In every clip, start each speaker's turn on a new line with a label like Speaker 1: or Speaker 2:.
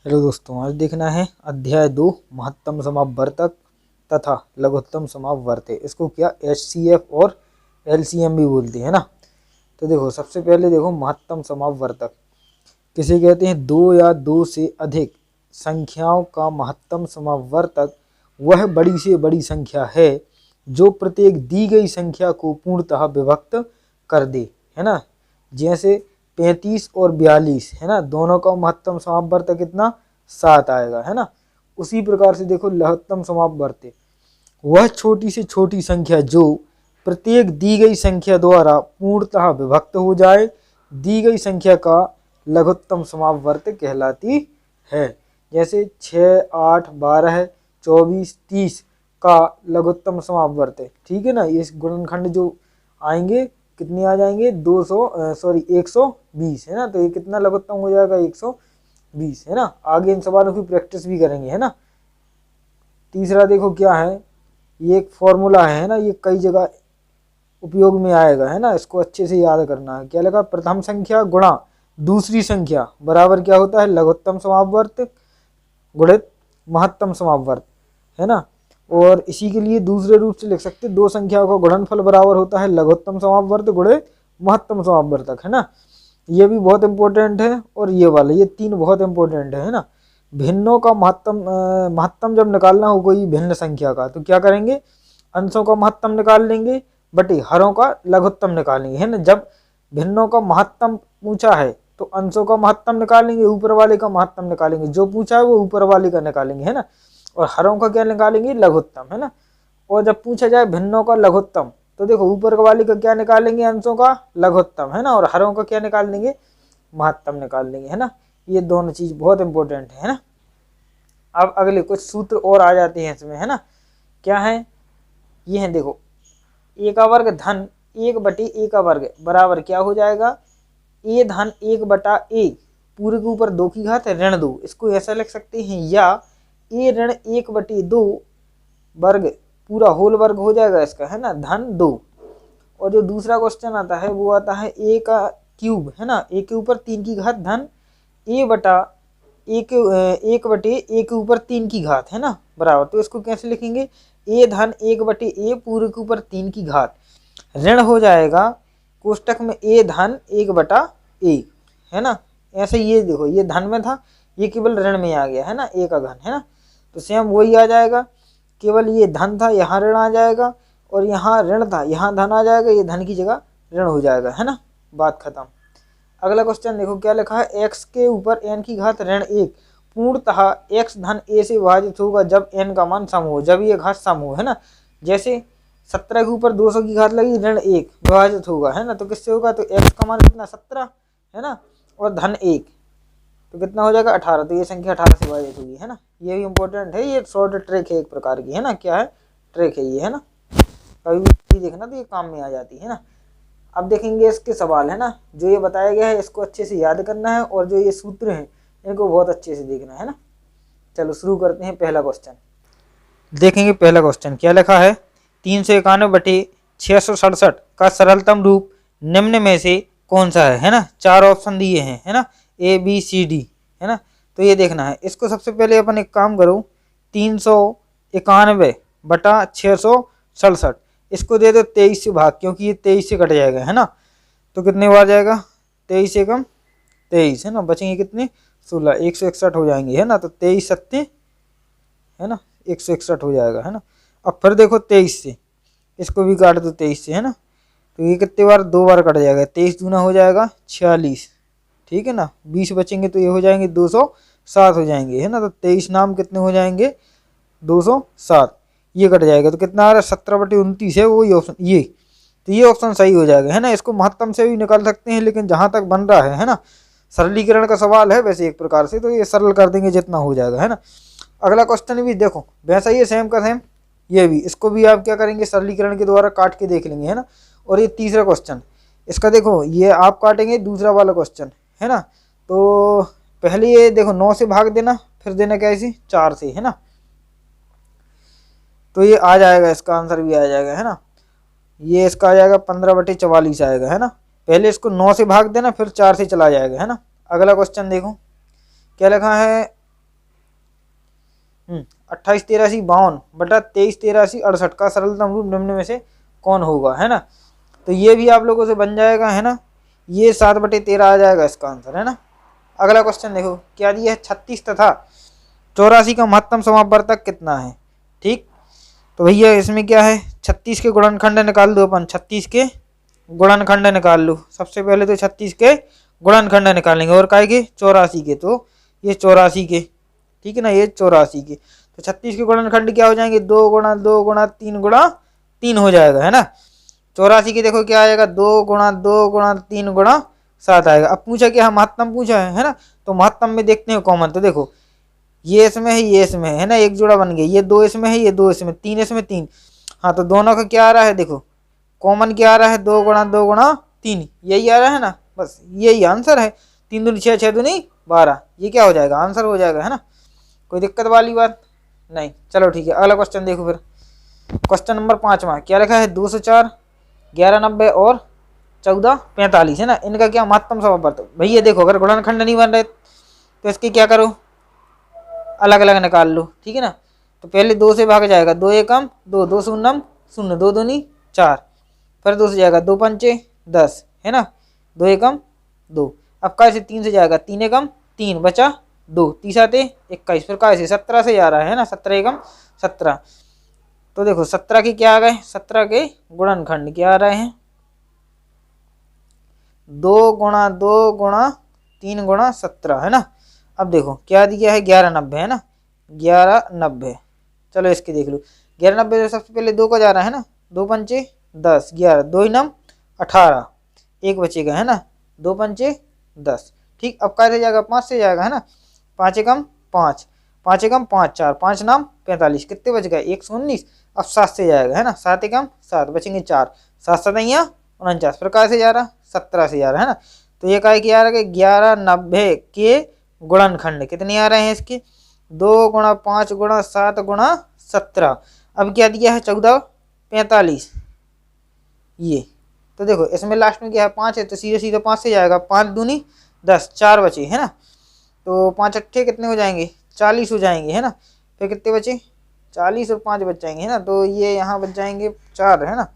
Speaker 1: Hello दोस्तों, आज देखना है अध्याय 2 महत्तम समापवर्तक तथा लघुत्तम समापवर्तक। इसको क्या HCF और LCM भी बोलते हैं ना। तो देखो, सबसे पहले देखो महत्तम समापवर्तक किसे कहते हैं। दो या दो से अधिक संख्याओं का महत्तम समापवर्तक वह बड़ी से बड़ी संख्या है जो प्रत्येक दी गई संख्या को पूर्णतः विभक्त कर दे, है ना। जैसे 35 और 42, है ना, दोनों का महत्तम समापवर्तक कितना 7 आएगा, है ना। उसी प्रकार से देखो लघुत्तम समापवर्तक वह छोटी से छोटी संख्या जो प्रत्येक दी गई संख्या द्वारा पूर्णतः विभक्त हो जाए दी गई संख्या का लघुत्तम समापवर्तक कहलाती है। जैसे 6, 8, 12, 24, 30 का लघुत्तम समापवर्तक, ठीक है ना। इस गुणनखंड जो आएंगे कितने आ जाएंगे 120, है ना। तो ये कितना लघुत्तम हो जाएगा 120, है ना। आगे इन सवालों की प्रैक्टिस भी करेंगे, है ना। तीसरा देखो क्या है, ये एक फॉर्मूला है ना, ये कई जगह उपयोग में आएगा, है ना। इसको अच्छे से याद करना है। क्या लगा, प्रथम संख्या गुणा दूसरी संख्या बराबर क्या होता है लघुत्तम समापवर्तक गुणित महत्तम समापवर्तक, है ना। और इसी के लिए दूसरे रूप से लिख सकते दो संख्याओं का गुणनफल बराबर होता है लघुत्तम समापवर्तक गुणित महत्तम समापवर्तक, है ना। ये भी बहुत इंपॉर्टेंट है और ये वाला, ये तीन बहुत इंपॉर्टेंट है ना। भिन्नों का महत्तम जब निकालना हो कोई भिन्न संख्या का तो क्या करेंगे, अंशों का महत्तम निकाल लेंगे बटे हरों का लघुत्तम निकालेंगे, है ना। जब भिन्नों का महत्तम पूछा है तो अंशों का महत्तम निकालेंगे, ऊपर वाले का महत्तम निकालेंगे, जो पूछा है वो ऊपर वाले का निकालेंगे, है ना। और हरों का क्या निकालेंगे लघुत्तम, है ना। और जब पूछा जाए भिन्नों का लघुत्तम तो देखो ऊपर वाले का क्या निकालेंगे अंशों का लघुत्तम, है ना। और हरों का क्या निकाल देंगे महत्तम निकाल देंगे, है ना। ये दोनों चीज बहुत इंपॉर्टेंट है ना। अब अगले कुछ सूत्र और आ जाते हैं इसमें, है ना। क्या है, ये है देखो, ए का वर्ग धन 1/a का वर्ग बराबर क्या हो जाएगा a धन 1/a पूरे के ऊपर 2 की घात ऋण 2। इसको ऐसा लिख सकते हैं, या a ऋण 1/2 वर्ग पूरा होल वर्ग हो जाएगा इसका, है ना, धन 2। और जो दूसरा क्वेश्चन आता है वो आता है a का क्यूब, है ना, a के ऊपर 3 की घात धन a बटा 1/a के ऊपर 3 की घात, है ना, बराबर। तो इसको कैसे लिखेंगे, a धन 1/a पूरे के ऊपर 3 की घात ऋण हो जाएगा कोष्टक में a धन 1/a, है ना। ऐसे ये देखो, ये धन में था, ये केवल ऋण में आ गया, है ना, a का घन, है ना। तो सेम वही आ जाएगा, केवल ये धन था यहाँ ऋण आ जाएगा, और यहाँ ऋण था यहाँ धन आ जाएगा, ये धन की जगह ऋण हो जाएगा, है ना। बात खत्म। अगला क्वेश्चन देखो क्या लिखा है, x के ऊपर n की घात ऋण 1 पूर्णतः x धन a से विभाजित होगा जब n का मान सम हो, जब ये घात सम हो, है ना। जैसे 17 के ऊपर 200 की घात लगी ऋण 1 विभाजित होगा, है ना। तो किससे होगा, तो x का मान कितना 17, है ना, और धन 1 तो कितना हो जाएगा 18। तो ये संख्या 18 से विभाजित होगी, है ना। ये भी इंपॉर्टेंट है, ये शॉर्ट ट्रिक है एक प्रकार की, है ना। क्या है, ट्रिक है ये, है ना। कभी भी देखना तो ये काम में आ जाती है ना। अब देखेंगे इसके सवाल, है ना। जो ये बताया गया है इसको अच्छे से याद करना है, और जो ये सूत्र हैं इनको बहुत अच्छे से देखना है ना। चलो शुरू करते हैं। पहला क्वेश्चन देखेंगे। पहला क्वेश्चन क्या लिखा है, 391/667 का सरलतम रूप निम्न में से कौन सा है ना। 4 ऑप्शन दिए हैं, है ना, ABCD, है ना। तो ये देखना है। इसको सबसे पहले अपन एक काम करो, 391/667 इसको दे दो 23 से भाग, क्योंकि ये 23 से कट जाएगा, है ना। तो कितने बार जाएगा 23 से कम 23, है ना, बचेंगे कितने 16, 161 हो जाएंगे, है ना। तो 23 सत्ते, है ना, 161 हो जाएगा, है ना। अब फिर देखो 23 से इसको भी काट दो 23 से, है ना। तो ये कितने बार 2 बार कट जाएगा, 23 दूना हो जाएगा 46, ठीक है ना। 20 बचेंगे तो ये हो जाएंगे 207 हो जाएंगे, है ना। तो 23 नाम कितने हो जाएंगे 207, ये कट जाएगा। तो कितना आ रहा है 17/29 है, वही ऑप्शन ये। तो ये ऑप्शन सही हो जाएगा, है ना। इसको महत्तम से भी निकाल सकते हैं, लेकिन जहां तक बन रहा है ना, सरलीकरण का सवाल है वैसे एक प्रकार से, तो ये सरल कर देंगे जितना हो जाएगा, है ना। अगला क्वेश्चन भी देखो वैसा ही है, सेम का सेम ये भी, इसको भी आप क्या करेंगे सरलीकरण के द्वारा काट के देख लेंगे, है ना। और ये तीसरा क्वेश्चन इसका देखो, ये आप काटेंगे दूसरा वाला क्वेश्चन, है ना। तो पहले ये देखो 9 से भाग देना, फिर देना कैसे 4 से, है ना। तो ये आ जाएगा, इसका आंसर भी आ जाएगा, है ना। ये इसका आ जाएगा 15/44 आएगा, है ना। पहले इसको 9 से भाग देना, फिर 4 से चला जाएगा, है ना। अगला क्वेश्चन देखो क्या लिखा है, 28 83 52 बटा 23 83 68 का सरलतम रूप निम्न में से कौन होगा, है ना। तो ये भी आप लोगों से बन जाएगा, है ना। ये 7/13 आ जाएगा इसका आंसर, है ना। अगला क्वेश्चन देखो क्या दिया है, 36 तथा 84 का महत्तम समापवर्तक कितना है। ठीक, तो भैया इसमें क्या है, 36 के गुणनखंड निकाल दो अपन, 36 के गुणनखंड निकाल लो। सबसे पहले तो 36 के गुणनखंड निकालेंगे और काय के 84 के, तो ये 84 के, ठीक है ना, ये 84 के। तो 36 के गुणनखंड क्या हो जाएंगे, 2 गुणा 2 गुणा 3 गुणा 3 हो जाएगा, है ना। 84 के देखो क्या आएगा, 2 गुणा 2 गुणा 3 गुणा 7 आएगा। अब पूछा क्या, महत्तम पूछा है ना। तो महत्तम में देखते हैं कॉमन, तो देखो ये इसमें है, ये इसमें है ना, एक जोड़ा बन गया। ये 2 इसमें है, ये 2 इसमें, 3 इसमें 3। हाँ, तो दोनों का क्या आ रहा है, देखो कॉमन क्या आ रहा है, 2 गुणा 2 गुणा 3, यही आ रहा है ना। बस यही आंसर है, 3 दूनी 6, 6 दूनी 12, ये क्या हो जाएगा, आंसर हो जाएगा, है ना। कोई दिक्कत वाली बात नहीं। चलो ठीक है, अगला क्वेश्चन देखो फिर। क्वेश्चन नंबर 5वां क्या लिखा है, 204 1190 और 1445, है ना। इनका क्या महत्तम समापवर्तक। भैया देखो अगर गुणनखंड नहीं बन रहे तो इसके क्या करो, अलग अलग निकाल लो, ठीक है ना। तो पहले 2 से भाग जाएगा, 2 एकम 2, 2 शून्यम 0, 2 दूनी 4, फिर 2 से जाएगा 2 पंचे 10, है ना, 2 एकम 2। अब काय से 3 से जाएगा, 3 एकम 3 बचा 2, 3 आते 21, फिर काय से 17 से जा रहा है ना, 17 एकम 17। तो देखो 17 के क्या आ गए, 17 के गुणनखंड क्या आ रहे हैं, 2 गुणा 2 गुणा 3 गुणा 17, है ना। अब देखो क्या दिया है, 1190, है ना, 1190। चलो इसके देख लो, 1190 सबसे पहले 2 का जा रहा है ना, 2 पंचे 10, 11, 2 नम 18, एक बचेगा, है ना, 2 पंचे 10। ठीक, अब क्या जाएगा, 5 से जाएगा, है ना, 5 एकम 5, 5 एकम 5 4, 5 नाम 45, कितने बच गए, 119। अब 7 से जाएगा, है ना, 7 एकम 7 बचेंगे 4, 7 7 49, फिर काय से जा रहा, 17 से जा रहा है ना। तो ये काय क्या आ रहा है, 1190 के गुणनखंड कितने आ रहे हैं इसके, 2 गुणा 5 गुणा 7 गुणा 17। अब क्या दिया है, 1445, ये तो देखो इसमें लास्ट में क्या है, 5 है, तो सीधे सीधे 5 से जाएगा, 5 दूनी 10, 4 बचे, है ना। तो 5 अट्ठे कितने हो जाएंगे, 40 हो जाएंगे, है ना। फिर कितने बचे, 40 और 5 बच जाएंगे, है ना। तो ये यहाँ बच जाएंगे 4, है ना।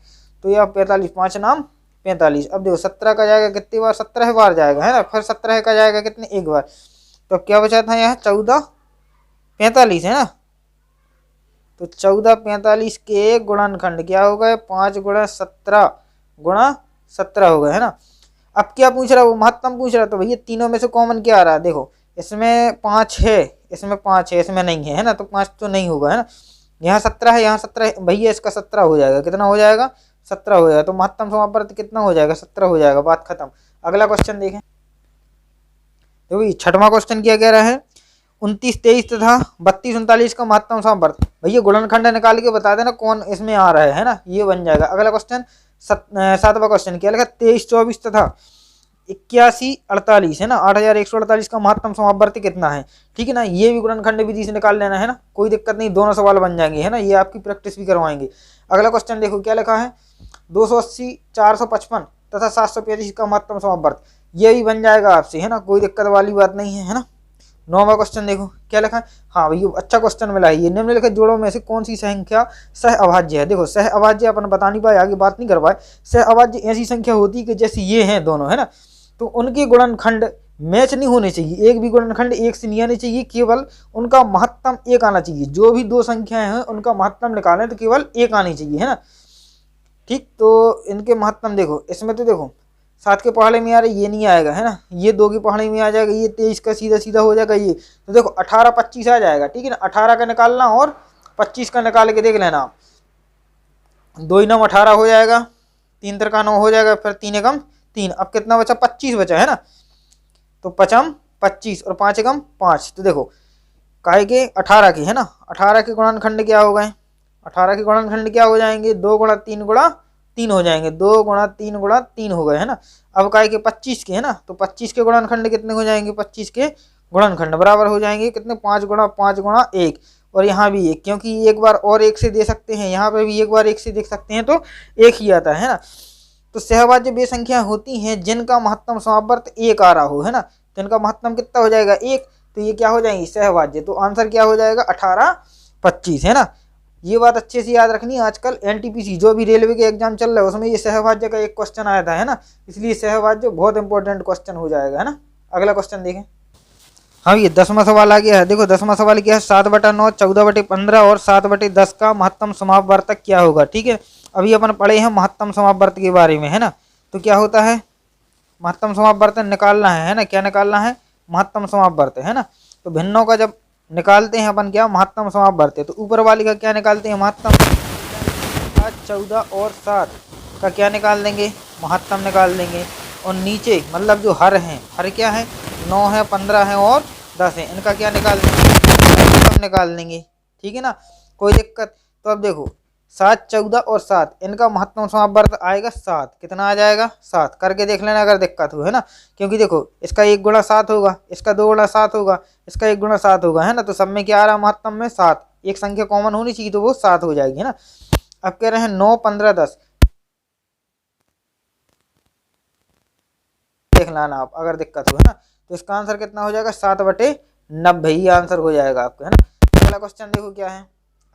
Speaker 1: तो यह 45, 5 नाम 45। अब देखो 17 का जाएगा कितनी बार, 17 बार जाएगा, है ना। फिर 17 का जाएगा कितने, एक बार। तो अब क्या बचा था यहाँ, 1445, है ना। तो 1445 के गुणनखंड क्या हो गए, 5 गुणा 17 गुणा 17 हो गए, है ना। अब क्या पूछ रहा है, वो महत्तम पूछ रहा है। तो भैया तीनों में से कॉमन क्या आ रहा है, देखो इसमें 5 है, इसमें 5 है, इसमें नहीं है, है ना। तो 5 तो नहीं होगा, है ना। यहाँ 17 है, यहाँ 17 है, भैया इसका 17 हो जाएगा, कितना हो जाएगा, 17 हो जाएगा। तो महत्तम समापवर्तक कितना हो जाएगा, 17 हो जाएगा, बात खत्म। अगला क्वेश्चन देखें, तो 6वां क्वेश्चन क्या कह रहा है, 29 23 तथा 32 39 का महत्तम समापवर्तक। भैया गुणनखंड निकाल के बता देना कौन इसमें आ रहा है ना, ये बन जाएगा। अगला क्वेश्चन 7वां क्वेश्चन क्या लिखा, 23 24 तथा 81 48, है ना, 8148 का महत्तम समापवर्तक कितना है। ठीक है ना, ये भी गुणनखंड विधि से निकाल लेना, है ना, कोई दिक्कत नहीं, दोनों सवाल बन जाएंगे, है ना। ये आपकी प्रैक्टिस भी करवाएंगे। अगला क्वेश्चन देखो क्या लिखा है, 280 455 तथा 735 का महत्तम समापवर्तक, ये भी बन जाएगा आपसे, है ना, कोई दिक्कत वाली बात नहीं है, है ना। 9वां क्वेश्चन देखो क्या लिखा है, हाँ भैया अच्छा क्वेश्चन मिला है। ये निम्नलिखित जोड़ों में से कौन सी संख्या सह अभाज्य है। देखो सह अभाज्य अपन बता नहीं पाए, आगे बात नहीं कर पाए। सह अभाज्य ऐसी संख्या होती है कि जैसे ये हैं दोनों, है ना, तो उनके गुणनखंड मैच नहीं होने चाहिए, एक भी गुणनखंड एक से नहीं आने चाहिए, केवल उनका महत्तम एक आना चाहिए। जो भी दो संख्याएं हैं उनका महत्तम निकालें तो केवल एक आनी चाहिए, है ना। ठीक, तो इनके महत्तम देखो, इसमें तो देखो 7 के पहाड़े में आ रहा है, ये नहीं आएगा, है ना। ये 2 के पहाड़े में आ जाएगा, ये 23 का सीधा सीधा हो जाएगा ये। तो देखो 18 25 आ जाएगा, ठीक है ना। 18 का निकालना और 25 का निकाल के देख लेना आप। 2 9 18 हो जाएगा, 3 3 9 हो जाएगा, फिर 3 एकम 3। अब कितना बचा, 25 बचा, है ना। तो 5 25 और 5 एकम 5। तो देखो काहे के 18 के, है ना, 18 के गुणनखंड क्या हो गए, 18 के गुणनखंड क्या हो जाएंगे, 2 गुणा 3 गुणा 3 हो जाएंगे, 2 गुणा 3 गुणा 3 हो गए, है ना। अब काय के 25 के, है ना, तो 25 के गुणनखंड कितने हो जाएंगे, 25 के गुणनखंड बराबर हो जाएंगे कितने, 5 गुणा 5 गुणा 1। और यहाँ भी 1, क्योंकि एक बार और 1 से दे सकते हैं, यहाँ पे भी एक बार 1 से देख सकते हैं, तो 1 ही आता है ना। तो सहभाज्य वे संख्या होती हैं जिनका महत्तम समापवर्तक 1 आ रहा हो, है ना। तो इनका महत्तम कितना हो जाएगा, 1। तो ये क्या हो जाएंगी सहभाज्य। तो आंसर क्या हो जाएगा 18 25 है ना। ये बात अच्छे से याद रखनी है, आजकल एनटीपीसी जो भी रेलवे के एग्जाम चल रहा है उसमें ये सहभाज्य का एक क्वेश्चन आया था है ना, इसलिए सहभाज्य बहुत इंपॉर्टेंट क्वेश्चन हो जाएगा है ना। अगला क्वेश्चन देखें। हाँ ये 10वां सवाल आ गया है। देखो 10वां सवाल क्या है, 7/9 14/15 और 7/10 का महत्तम समापवर्तक क्या होगा। ठीक है, अभी अपन पढ़े हैं महत्तम समापवर्तक के बारे में है ना। तो क्या होता है, महत्तम समापवर्तक निकालना है ना, क्या निकालना है, महत्तम समापवर्तक है ना। तो भिन्नों का जब निकालते हैं अपन क्या, महत्तम समापवर्तक, तो ऊपर वाली का क्या निकालते हैं, महत्तम। 14 और 7 का क्या निकाल देंगे, महत्तम निकाल देंगे। और नीचे मतलब जो हर हैं, हर क्या है, 9 है 15 है और 10 है, इनका क्या निकाल देंगे, महत्तम निकाल देंगे। ठीक है ना, कोई दिक्कत। तो अब देखो 7 14 और 7 इनका महत्तम समापवर्तक आएगा 7। कितना आ जाएगा 7, करके देख लेना अगर दिक्कत हो है ना। क्योंकि देखो इसका 1 गुणा 7 होगा, इसका 2 गुणा 7 होगा, इसका 1 गुणा 7 होगा है ना। तो सब में क्या आ रहा है, महत्तम में 7, एक संख्या कॉमन होनी चाहिए तो वो 7 हो जाएगी है ना। अब कह रहे हैं 9 15 10, देख लेना आप अगर दिक्कत हो है ना। तो इसका आंसर कितना हो जाएगा 7/90 ही आंसर हो जाएगा आपका है ना। अगला क्वेश्चन देखो क्या है,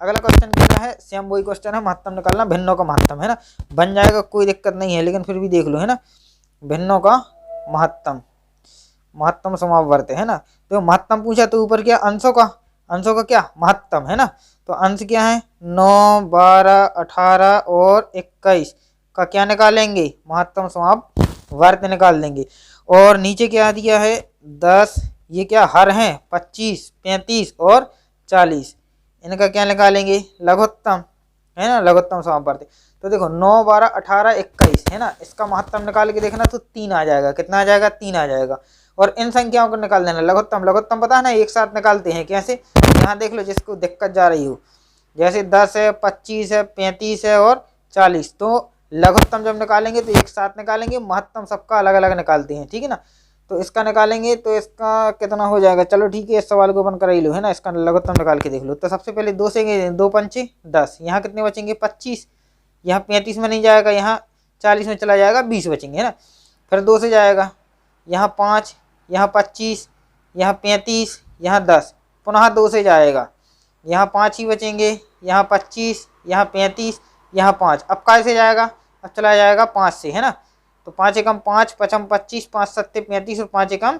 Speaker 1: अगला क्वेश्चन क्या है, सेम वही क्वेश्चन है, महत्तम निकालना, भिन्नों का महत्तम है ना। बन जाएगा कोई दिक्कत नहीं है, लेकिन फिर भी देख लो है ना। भिन्नों का महत्तम, महत्तम समापवर्तक है ना। तो महत्तम पूछा तो ऊपर क्या, अंशों का, अंशों का क्या महत्तम है ना। तो अंश क्या है, 9 12 18 और 21 का क्या निकालेंगे, महत्तम समापवर्तक निकाल देंगे। और नीचे क्या दिया है 10, ये क्या हर हैं 25 35 और 40, इनका क्या निकालेंगे, लघुत्तम है ना, लघुत्तम समापवर्तक। तो देखो 9 12 18 21 है ना, इसका महत्तम निकाल के देखना तो 3 आ जाएगा। कितना आ जाएगा, 3 आ जाएगा। और इन संख्याओं को निकाल देना लघुत्तम, लघुत्तम पता है ना एक साथ निकालते हैं कैसे, यहाँ देख लो जिसको दिक्कत जा रही हो, जैसे 10 है 25 है 35 है और 40, तो लघुत्तम जब निकालेंगे तो एक साथ निकालेंगे, महत्तम सबका अलग अलग निकालते हैं। ठीक है ना, तो इसका निकालेंगे तो इसका कितना हो जाएगा, चलो ठीक है इस सवाल को अपन कर ही लो है ना, इसका लघुत्तम निकाल के देख लो। तो सबसे पहले 2 से 2 पंचे 10, यहाँ कितने बचेंगे 25, यहाँ 35 में नहीं जाएगा, यहाँ 40 में चला जाएगा, 20 बचेंगे है ना। फिर 2 से जाएगा, यहाँ 5, यहाँ 25, यहाँ 35, यहाँ 10, पुनः 2 से जाएगा, यहाँ 5 ही बचेंगे, यहाँ 25, यहाँ 35, यहाँ 5। अब कैसे जाएगा, अब चला जाएगा 5 से है ना। तो 5 एकम 5 5 25, 5 7 35 और 5 एकम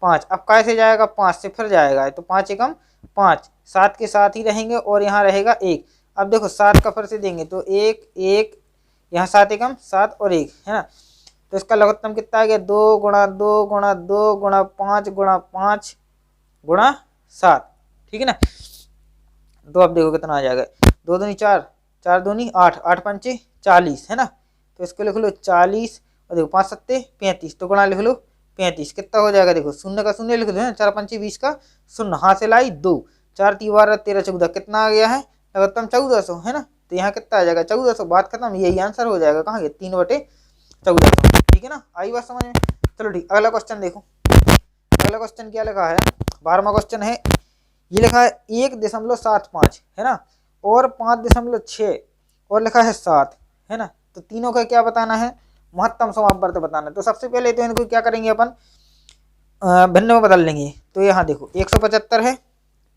Speaker 1: 5। अब कैसे जाएगा, 5 से फिर जाएगा, तो 5 एकम 5, 7 के साथ ही रहेंगे और यहाँ रहेगा 1। अब देखो 7 का फिर से देंगे तो 1 1, यहाँ 7 एकम 7 और 1 है ना। तो इसका लघुत्तम कितना आ गया, 2 गुणा 2 गुणा 2 गुणा 5 गुणा 5 गुणा 7। ठीक है ना। तो अब देखो कितना आ जाएगा, 2 दूनी 4, 4 दूनी 8, 8 पंचे 40 है ना। तो इसको लिख लो 40 और देखो 5 7 35, तो गुणा लिख लो 35, कितना हो जाएगा, देखो शून्य का शून्य लिख दो है ना, 4 पंचे 20 का शून्य, हासिल आई 2, 4 3 12 13 14, कितना आ गया है लघुत्तम 1400 है ना। तो यहाँ कितना आ जाएगा 1400, बात खत्म, यही आंसर हो जाएगा कहाँ गया 3/1400। ठीक है ना, आई बात समझ में। चलो ठीक, अगला क्वेश्चन देखो। अगला क्वेश्चन क्या लिखा है, 12वां क्वेश्चन है, ये लिखा है 1.75 है ना, और 5.6 और लिखा है 7 है ना। तो तीनों का क्या बताना है, महत्तम समापवर्तक बताना है। तो सबसे पहले तो इनको क्या करेंगे अपन, भिन्न में बदल लेंगे। तो यहाँ देखो 175 है,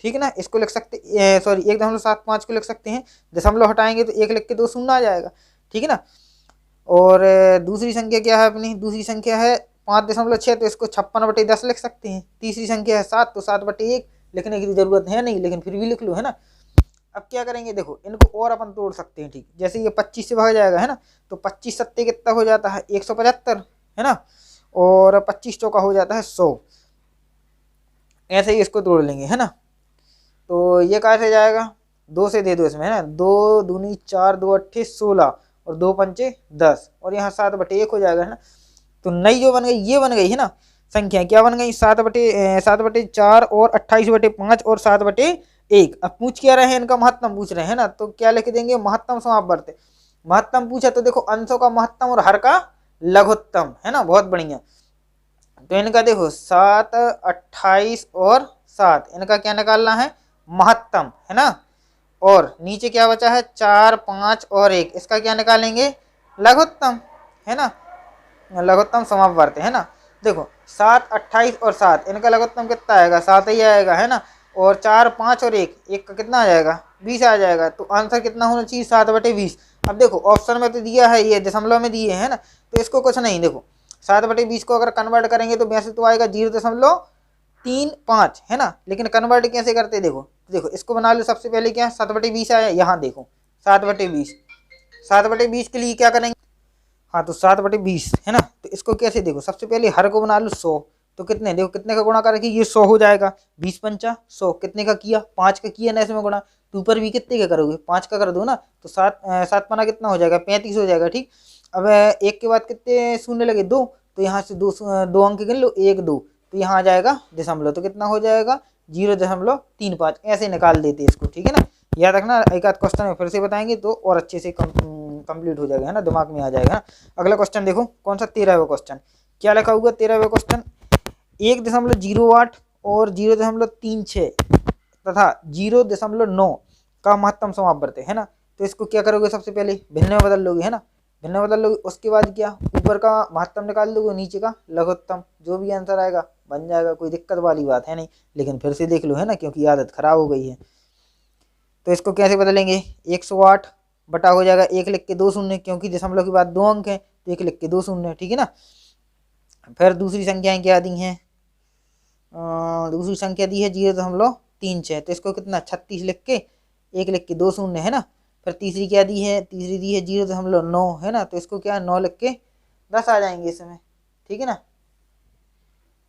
Speaker 1: ठीक है ना, इसको लिख सकते, सॉरी 1.75 को लिख सकते हैं, दशमलव हटाएंगे तो 1 लिख के 2 शून्य आ जाएगा। ठीक है ना। और दूसरी संख्या क्या है अपनी, दूसरी संख्या है 5.6, तो इसको 56/10 लिख सकते हैं। तीसरी संख्या है 7, तो 7/1 लिखने की जरूरत है नहीं, लेकिन फिर भी लिख लो है ना। अब क्या करेंगे, देखो इनको और अपन तोड़ सकते हैं। ठीक, जैसे ये 25 से भाग जाएगा है ना, तो 25 सत्ते कितना हो जाता है 175 है ना, और 25 चौका हो जाता है 100। ऐसे ही इसको तोड़ लेंगे है ना। तो ये कैसे जाएगा, 2 से दे दो इसमें है ना, 2 दूनी 4 2 अट्ठे 16 और 2 पंचे 10, और यहाँ 7/1 हो जाएगा है ना। तो नई जो बन गई ये बन गई है ना संख्या, क्या बन गई 7/4 और 28/5 और 7/1। अब पूछ क्या रहे हैं, इनका महत्तम पूछ रहे हैं ना, तो क्या लिख देंगे, महत्तम समापवर्तक। महत्तम पूछा तो देखो अंशों का महत्तम और हर का लघुत्तम है ना, बहुत बढ़िया। तो इनका देखो 7 28 और 7, इनका क्या निकालना है, महत्तम है ना। और नीचे क्या बचा है 4 5 और 1, इसका क्या निकालेंगे, लघुत्तम है ना, लघुत्तम समापवर्तक है ना। देखो 7, 28 और 7, इनका लघुत्तम कितना आएगा? 7 ही आएगा, है ना। और 4, 5 और 1 का कितना आ जाएगा? 20 आ जाएगा। तो आंसर कितना होना चाहिए? 7/20। अब देखो ऑप्शन में तो दिया है, ये दशमलव में दिए है ना, तो इसको कुछ नहीं। देखो 7/20 को अगर कन्वर्ट करेंगे तो वैसे तो आएगा 0.35, है ना, लेकिन कन्वर्ट कैसे करते देखो। देखो इसको बना लो, सबसे पहले क्या 7/20 आया, यहाँ देखो 7/20। 7/20 के लिए क्या करेंगे? हाँ, तो 7/20 है ना, तो इसको कैसे देखो, सबसे पहले हर को बना लो 100। तो कितने देखो, कितने का गुणा करेंगे? ये 100 हो जाएगा। 20×5 = 100। कितने का किया? 5 का किया ना इसमें गुणा। तो ऊपर भी कितने का करोगे? 5 का कर दो ना। तो 7 कितना हो जाएगा? 35 हो जाएगा। ठीक। अब एक के बाद कितने शून्य लगे? 2। तो यहाँ से दो अंक गिन लो, 1, 2। तो यहाँ आ जाएगा दशमलव, तो कितना हो जाएगा? 0.35। ऐसे निकाल देते इसको, ठीक है ना। याद रखना, एक आध क्वेश्चन में फिर से बताएंगे तो और अच्छे से कंप्लीट हो जाएगा, है ना, दिमाग में आ जाएगा ना। अगला क्वेश्चन देखो, कौन सा? 13वां क्वेश्चन। क्या लिखा हुआ 13वां क्वेश्चन? 1.08 और 0.36 तथा 0.9 का महत्तम समापवर्त है ना। तो इसको क्या करोगे? सबसे पहले भिन्न में बदल लोगे, है ना, भिन्न में बदल लोगे। उसके बाद क्या? ऊपर का महत्तम निकाल दोगे, नीचे का लघुत्तम, जो भी आंसर आएगा बन जाएगा। कोई दिक्कत वाली बात है नहीं, लेकिन फिर से देख लो, है ना, क्योंकि आदत खराब हो गई है। तो इसको कैसे बदलेंगे? 108 बटा हो जाएगा 1 लिख के 2 शून्य, क्योंकि दशमलव के बाद 2 अंक हैं, तो 1 लिख के 2 शून्य, ठीक है ना। फिर दूसरी संख्याएं क्या दी हैं? दूसरी संख्या दी है 0.36, तो इसको कितना? 36 लिख के 1 लिख के 2 शून्य, है ना। फिर तीसरी क्या दी है? तीसरी दी है 0.9, है ना, तो इसको क्या? 9 लिख के 10 आ जाएंगे इसमें, ठीक है ना।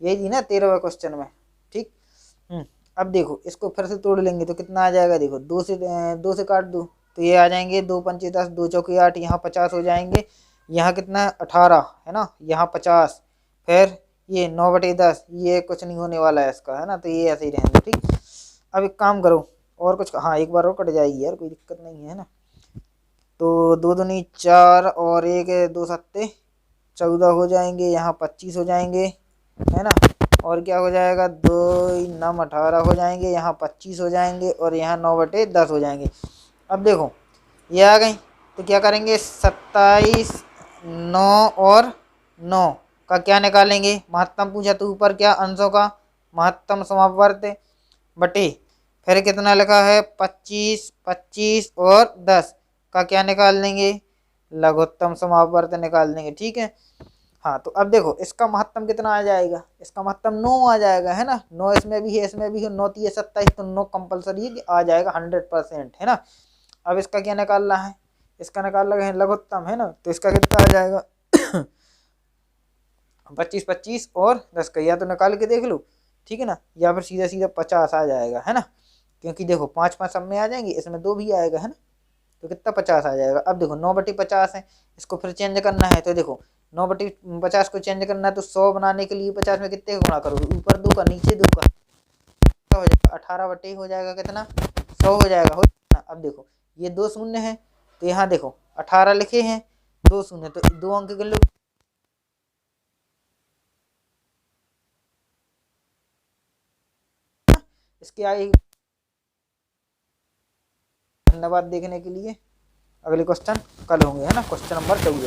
Speaker 1: यही दी ना 13वां क्वेश्चन में, ठीक। अब देखो इसको फिर से तोड़ लेंगे तो कितना आ जाएगा? देखो 2 से काट दो तो ये आ जाएंगे 2×5 = 10, 2×4 = 8, यहाँ 50 हो जाएंगे। यहाँ कितना? 18, है ना, यहाँ 50। फिर ये 9/10, ये कुछ नहीं होने वाला है इसका, है ना, तो ये ऐसे ही रहेंगे, ठीक। अब एक काम करो, और कुछ, हाँ एक बार और कट जाएगी यार, कोई दिक्कत नहीं है ना। तो 2 दूनी 4 और 1 2 सत्ते 14 हो जाएंगे, यहाँ 25 हो जाएंगे, है ना। और क्या हो जाएगा? 2 9 18 हो जाएंगे, यहाँ 25 हो जाएंगे, और यहाँ 9/10 हो जाएंगे। अब देखो ये आ गई, तो क्या करेंगे? 27, 9 और 9 का क्या निकालेंगे? महत्तम पूछा तो ऊपर क्या? अंशों का महत्तम समापवर्त बटे, फिर कितना लिखा है? 25, 25 और 10 का क्या निकाल लेंगे? लघुत्तम समापवर्त निकाल देंगे, ठीक है। हाँ, तो अब देखो इसका महत्तम कितना आ जाएगा? इसका महत्तम 9 आ जाएगा, है ना। 9 इसमें भी है, इसमें भी है, 9 3 27, तो 9 कंपल्सरी आ जाएगा 100%, है ना। अब इसका क्या निकालना है? इसका निकाल लगे हैं लघुत्तम, है ना, तो इसका कितना आ जाएगा? 25, 25 और 10 का, या तो निकाल के देख लो, ठीक है ना, या फिर सीधा सीधा 50 आ जाएगा, है ना। क्योंकि देखो 5 5 सब में आ जाएंगे, इसमें 2 भी आएगा, है ना, तो कितना? 50 आ जाएगा। अब देखो 9/50 है, इसको फिर चेंज करना है, तो देखो 9/50 को चेंज करना है तो 100 बनाने के लिए 50 में कितने का गुणा करोगे? ऊपर 2 का, नीचे 2 का, हो जाएगा 18 हो जाएगा कितना? 100 हो जाएगा, हो जाएगा ना। अब देखो ये 2 शून्य है, तो यहाँ देखो 18 लिखे हैं, 2 शून्य, तो 2 अंक गिन लो। इसके आगे धन्यवाद देखने के लिए। अगले क्वेश्चन कल होंगे, है ना, क्वेश्चन नंबर 14।